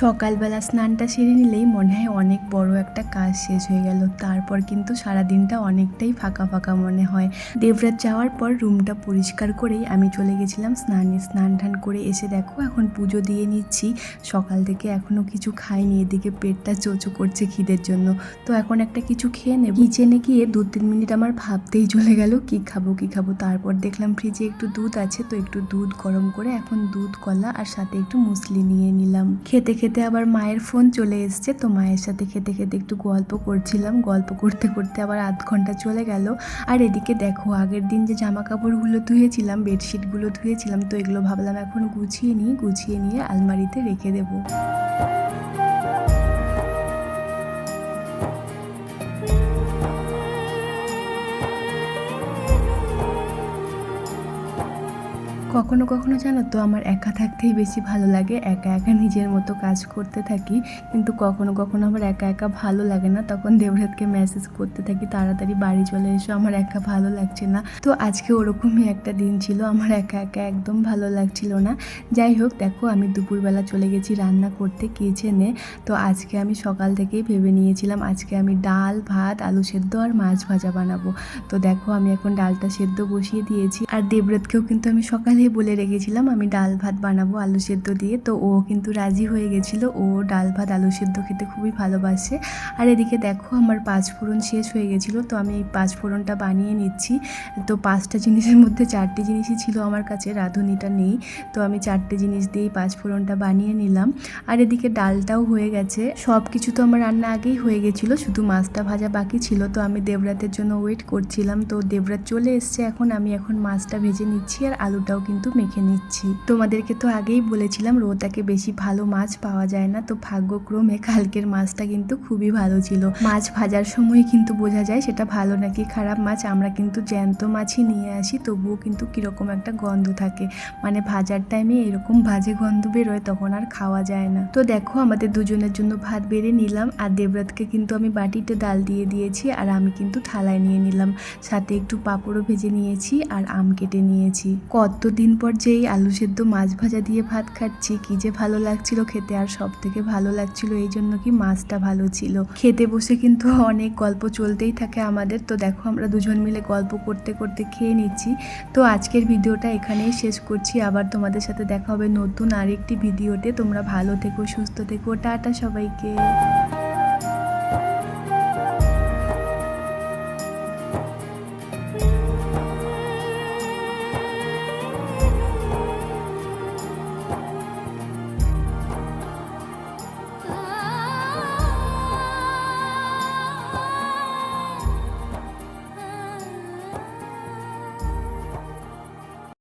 সকালবেলা স্নানটা সেরে নিলেই মনে হয় অনেক বড় একটা কাজ শেষ হয়ে গেল। তারপর কিন্তু সারা দিনটা অনেকটাই ফাঁকা ফাঁকা মনে হয়। দেবরাত যাওয়ার পর রুমটা পরিষ্কার করেই আমি চলে গেছিলাম স্নানে। স্নান টান করে এসে দেখো এখন পুজো দিয়ে নিচ্ছি। সকাল থেকে এখনও কিছু খাইনি, এদিকে পেটটা চোচো করছে খিদের জন্য। তো এখন একটা কিছু খেয়ে নেব। কিচেনে গিয়ে 2-3 মিনিট আমার ভাবতেই চলে গেল কি খাবো কি খাবো। তারপর দেখলাম ফ্রিজে একটু দুধ আছে, তো একটু দুধ গরম করে এখন দুধ কলা আর সাথে একটু মুসলি নিয়ে নিলাম। খেতে খেতে আবার মায়ের ফোন চলে এসছে, তো মায়ের সাথে খেতে খেতে একটু গল্প করছিলাম। গল্প করতে করতে আবার আধ ঘন্টা চলে গেল। আর এদিকে দেখো আগের দিন যে জামা কাপড়গুলো ধুয়েছিলাম, বেডশিটগুলো ধুয়েছিলাম, তো এগুলো ভাবলাম এখন গুছিয়ে নিয়ে আলমারিতে রেখে দেবো। কখনো কখনো জানো তো আমার একা থাকতেই বেশি ভালো লাগে, একা একা নিজের মতো কাজ করতে থাকি। কিন্তু কখনো কখনো আমার একা একা ভালো লাগে না, তখন দেবরাতকে মেসেজ করতে থাকি তাড়াতাড়ি বাড়ি চলে এসো, আমার একা ভালো লাগছে না। তো আজকে ওরকমই একটা দিন ছিল, আমার একা একা একদম ভালো লাগছিল না। যাই হোক দেখো আমি দুপুরবেলা চলে গেছি রান্না করতে কিচেনে। তো আজকে আমি সকাল থেকেই ভেবে নিয়েছিলাম আজকে আমি ডাল ভাত আলু সেদ্ধ আর মাছ ভাজা বানাবো। তো দেখো আমি এখন ডালটা সেদ্ধ বসিয়ে দিয়েছি। আর দেবরাতকেও কিন্তু আমি সকালে বলে রেখেছিলাম আমি ডাল ভাত বানাবো আলু সেদ্ধ দিয়ে, তো ও কিন্তু রাজি হয়ে গেছিল। ও ডাল ভাত আলু সেদ্ধ খেতে খুবই ভালোবাসে। আর এদিকে দেখো আমার 5 ফোড়ন শেষ হয়ে গেছিলো, তো আমি এই 5 ফোড়নটা বানিয়ে নিচ্ছি। তো 5টা জিনিসের মধ্যে 4টে জিনিসই ছিল আমার কাছে, রাঁধুনিটা নেই। তো আমি 4টে জিনিস দিয়েই 5 ফোড়নটা বানিয়ে নিলাম। আর এদিকে ডালটাও হয়ে গেছে, সব কিছু তো আমার রান্না আগেই হয়ে গেছিলো, শুধু মাছটা ভাজা বাকি ছিল। তো আমি দেবরাতের জন্য ওয়েট করছিলাম, তো দেবরাত চলে এসছে। আমি এখন মাছটা ভেজে নিচ্ছি আর আলুটাও কিন্তু মেখে নিচ্ছি। তোমাদেরকে তো আগেই বলেছিলাম রোতাকে বেশি ভালো মাছ পাওয়া যায় না, তো ভাগ্যক্রমে কালকের মাছটা কিন্তু খুবই ভালো ছিল। মাছ ভাজার সময় কিন্তু বোঝা যায় সেটা ভালো নাকি খারাপ মাছ। আমরা কিন্তু জ্যান্ত মাছই নিয়ে আসি, তবুও কিন্তু কিরকম একটা গন্ধ থাকে, মানে ভাজার টাইমে এরকম বাজে গন্ধ বেরোয়, তখন আর খাওয়া যায় না। তো দেখো আমাদের দুজনের জন্য ভাত বেড়ে নিলাম, আর দেবরাতকে কিন্তু আমি বাটিতে ডাল দিয়ে দিয়েছি, আর আমি কিন্তু থালায় নিয়ে নিলাম। সাথে একটু পাঁপড়ও ভেজে নিয়েছি আর আম কেটে নিয়েছি। কতদিন পর যে এই আলু সেদ্ধ মাছ ভাজা দিয়ে ভাত খাচ্ছি, কি যে ভালো লাগছিল খেতে। আর সব থেকে ভালো লাগছিল এই জন্য কি মাছটা ভালো ছিল। খেতে বসে কিন্তু অনেক গল্প চলতেই থাকে আমাদের। তো দেখো আমরা দুজন মিলে গল্প করতে করতে খেয়ে নিচ্ছি। তো আজকের ভিডিওটা এখানেই শেষ করছি, আবার তোমাদের সাথে দেখা হবে নতুন আরেকটি ভিডিওতে। তোমরা ভালো থেকো, সুস্থ থেকো, টাটা সবাইকে।